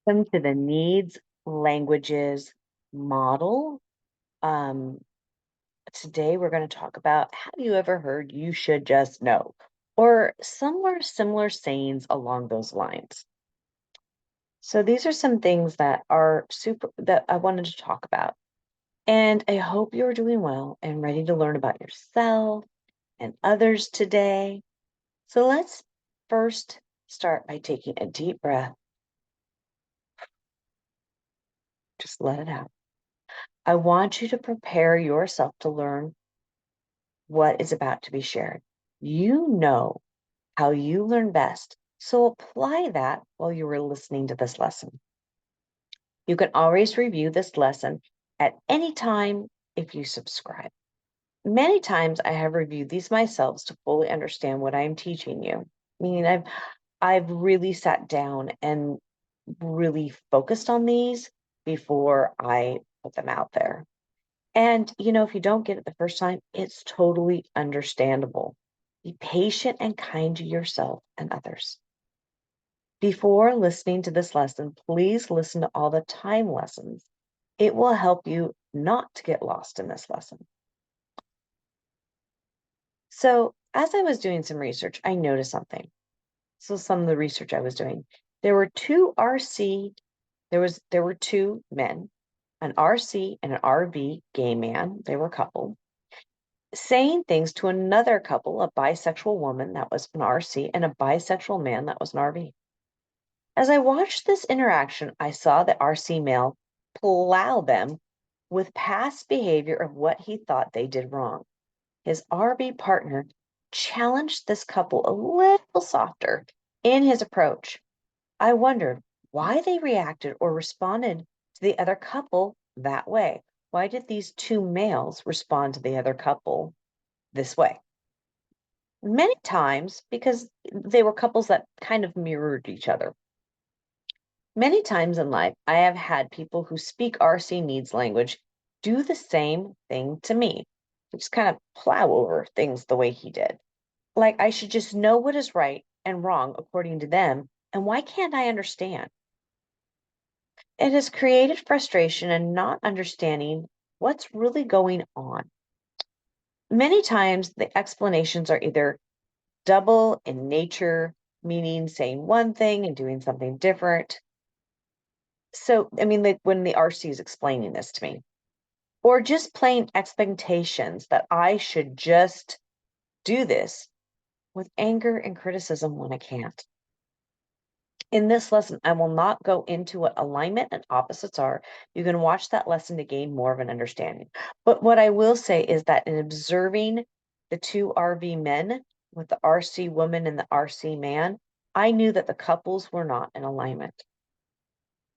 Welcome to the Needs Languages model. Um, Today we're going to talk about, have you ever heard you should just know? Or similar sayings along those lines. So these are some things that are that I wanted to talk about. And I hope you're doing well and ready to learn about yourself and others today. So let's first start by taking a deep breath. Just let it out. I want you to prepare yourself to learn what is about to be shared. You know how you learn best, so apply that while you were listening to this lesson. You can always review this lesson at any time if you subscribe. Many times I have reviewed these myself to fully understand what I'm teaching you. Meaning I've really sat down and really focused on these before I put them out there. And, if you don't get it the first time, it's totally understandable. Be patient and kind to yourself and others. Before listening to this lesson, please listen to all the time lessons. It will help you not to get lost in this lesson. So, as I was doing some research, I noticed something. So, some of the research I was doing, there were two RC, there were two men, an RC and an RV gay man. They were a couple saying things to another couple, a bisexual woman that was an RC and a bisexual man that was an RV. As I watched this interaction, I saw the RC male plow them with past behavior of what he thought they did wrong. His RV partner challenged this couple a little softer in his approach. I wondered why they reacted or responded to the other couple that way. Why did these two males respond to the other couple this way? Many times because they were couples that kind of mirrored each other. Many times in life, I have had people who speak RC needs language do the same thing to me. Just kind of plow over things the way he did. Like I should just know what is right and wrong according to them, and why can't I understand? It has created frustration and not understanding what's really going on. Many times the explanations are either double in nature, meaning saying one thing and doing something different. So, I mean, like when the RC is explaining this to me, or just plain expectations that I should just do this with anger and criticism when I can't. In this lesson, I will not go into what alignment and opposites are. You can watch that lesson to gain more of an understanding. But what I will say is that in observing the two RV men with the RC woman and the RC man, I knew that the couples were not in alignment.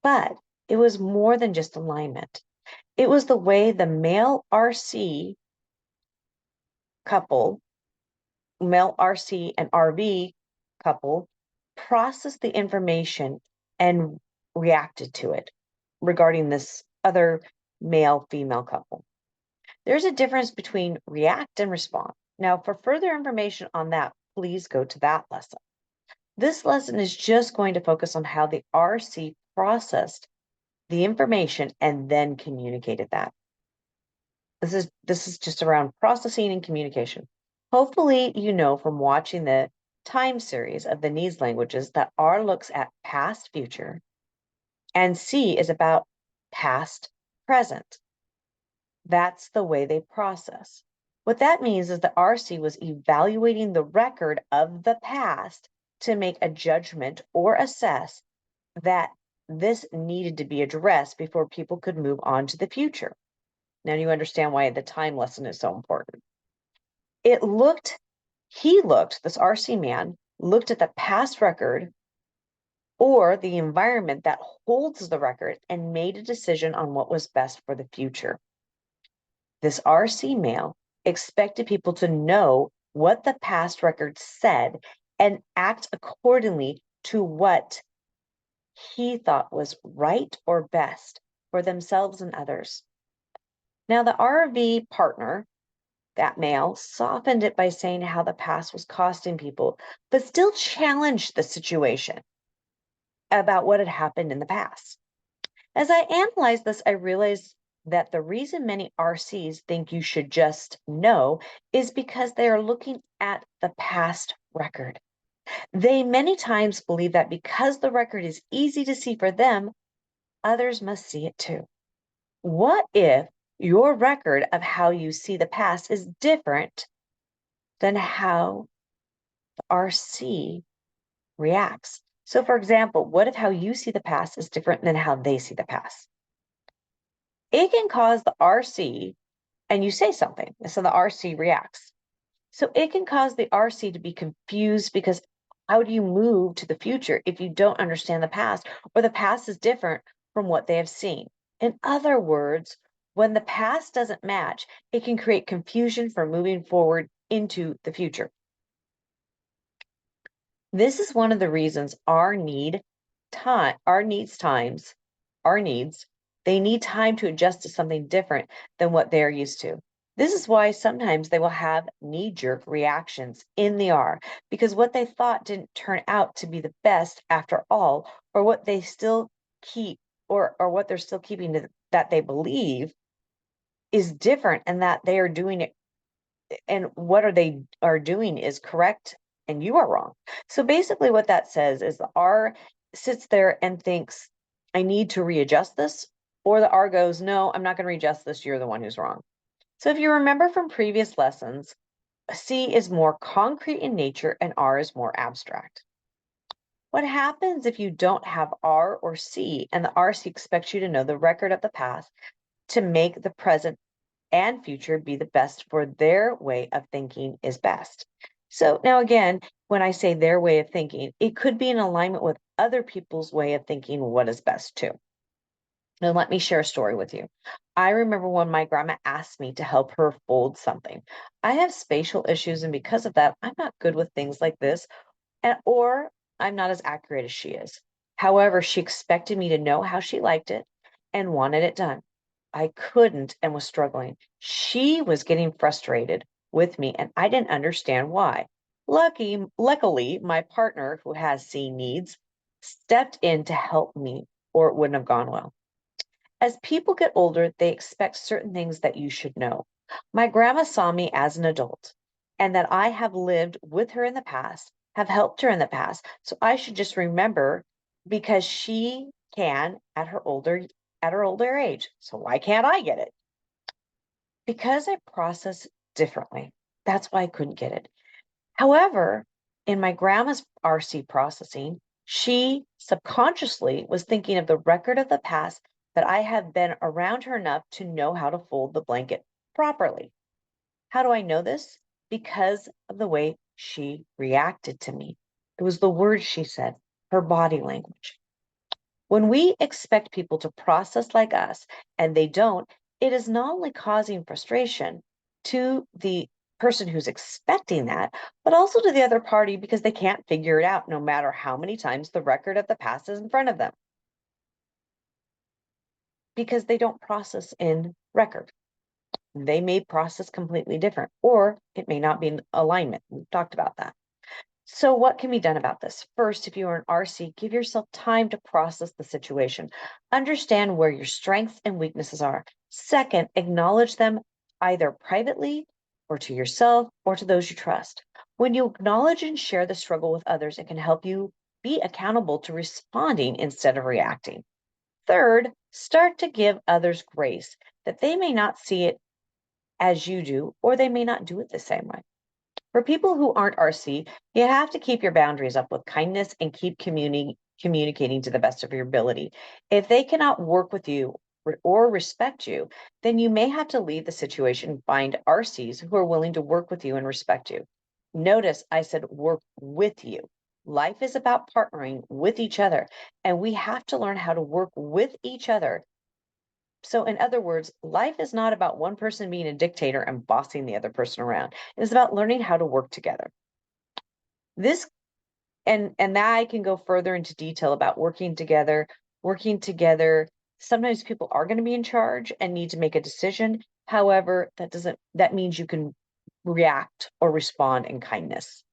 But it was more than just alignment. It was the way the male RC couple, male RC and RV couple, processed the information and reacted to it regarding this other male female couple. There's a difference between react and respond. Now, for further information on that, please go to that lesson. This lesson is just going to focus on how the RC processed the information and then communicated that. This is just around processing and communication. Hopefully, you know from watching the time series of the needs languages that R looks at past, future, and C is about past, present. That's the way they process. What that means is that RC was evaluating the record of the past to make a judgment or assess that this needed to be addressed before people could move on to the future. Now you understand why the time lesson is so important. This RC man looked at the past record or the environment that holds the record and made a decision on what was best for the future. This RC male expected people to know what the past record said and act accordingly to what he thought was right or best for themselves and others. Now, the RV partner, that male, softened it by saying how the past was costing people, but still challenged the situation about what had happened in the past. As I analyzed this, I realized that the reason many RCs think you should just know is because they are looking at the past record. They many times believe that because the record is easy to see for them, others must see it too. What if your record of how you see the past is different than how the RC reacts? So, for example, what if how you see the past is different than how they see the past? It can cause the RC, and you say something, so the RC reacts. So it can cause the RC to be confused because how do you move to the future if you don't understand the past or the past is different from what they have seen? In other words, when the past doesn't match, it can create confusion for moving forward into the future. This is one of the reasons our needs, they need time to adjust to something different than what they're used to. This is why sometimes they will have knee-jerk reactions in the R because what they thought didn't turn out to be the best after all, or what they still keep or what they're still keeping that they believe is different and that they are doing it and what they are doing is correct and you are wrong. So basically what that says is the R sits there and thinks, I need to readjust this, or the R goes, no, I'm not going to readjust this. You're the one who's wrong. So if you remember from previous lessons, C is more concrete in nature and R is more abstract. What happens if you don't have R or C and the RC expects you to know the record of the past to make the present and future be the best for their way of thinking is best? So now again, when I say their way of thinking, it could be in alignment with other people's way of thinking what is best too. Now let me share a story with you. I remember when my grandma asked me to help her fold something. I have spatial issues, and because of that, I'm not good with things like this, or I'm not as accurate as she is. However, she expected me to know how she liked it and wanted it done. I couldn't and was struggling. She was getting frustrated with me, and I didn't understand why. Luckily, my partner, who has C needs, stepped in to help me, or it wouldn't have gone well. As people get older, they expect certain things that you should know. My grandma saw me as an adult and that I have lived with her in the past, have helped her in the past. So I should just remember because she can at her older age. So why can't I get it? Because I process differently. That's why I couldn't get it. However, in my grandma's RC processing, she subconsciously was thinking of the record of the past that I have been around her enough to know how to fold the blanket properly. How do I know this? Because of the way she reacted to me. It was the words she said, her body language. When we expect people to process like us and they don't, it is not only causing frustration to the person who's expecting that, but also to the other party because they can't figure it out no matter how many times the record of the past is in front of them because they don't process in record. They may process completely different, or it may not be in alignment. We've talked about that. So what can be done about this? First, if you are an RC, give yourself time to process the situation. Understand where your strengths and weaknesses are. Second, acknowledge them either privately or to yourself or to those you trust. When you acknowledge and share the struggle with others, it can help you be accountable to responding instead of reacting. Third, start to give others grace that they may not see it as you do, or they may not do it the same way. For people who aren't RC, you have to keep your boundaries up with kindness and keep communicating to the best of your ability. If they cannot work with you or respect you, then you may have to leave the situation and find RCs who are willing to work with you and respect you. Notice I said work with you. Life is about partnering with each other, and we have to learn how to work with each other. So, in other words, life is not about one person being a dictator and bossing the other person around. It is about learning how to work together. This and that I can go further into detail about working together. Working together, sometimes people are going to be in charge and need to make a decision. However, that means you can react or respond in kindness.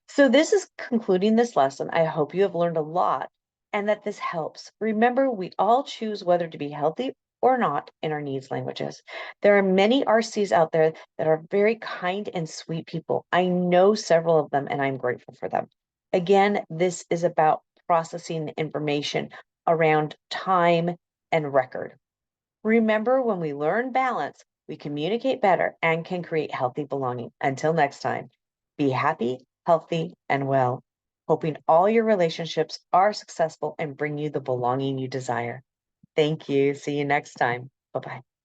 So this is concluding this lesson. I hope you have learned a lot and that this helps. Remember, we all choose whether to be healthy or not in our needs languages. There are many RCs out there that are very kind and sweet people. I know several of them, and I'm grateful for them. Again, this is about processing the information around time and record. Remember, when we learn balance, we communicate better and can create healthy belonging. Until next time, be happy, healthy, and well. Hoping all your relationships are successful and bring you the belonging you desire. Thank you. See you next time. Bye bye.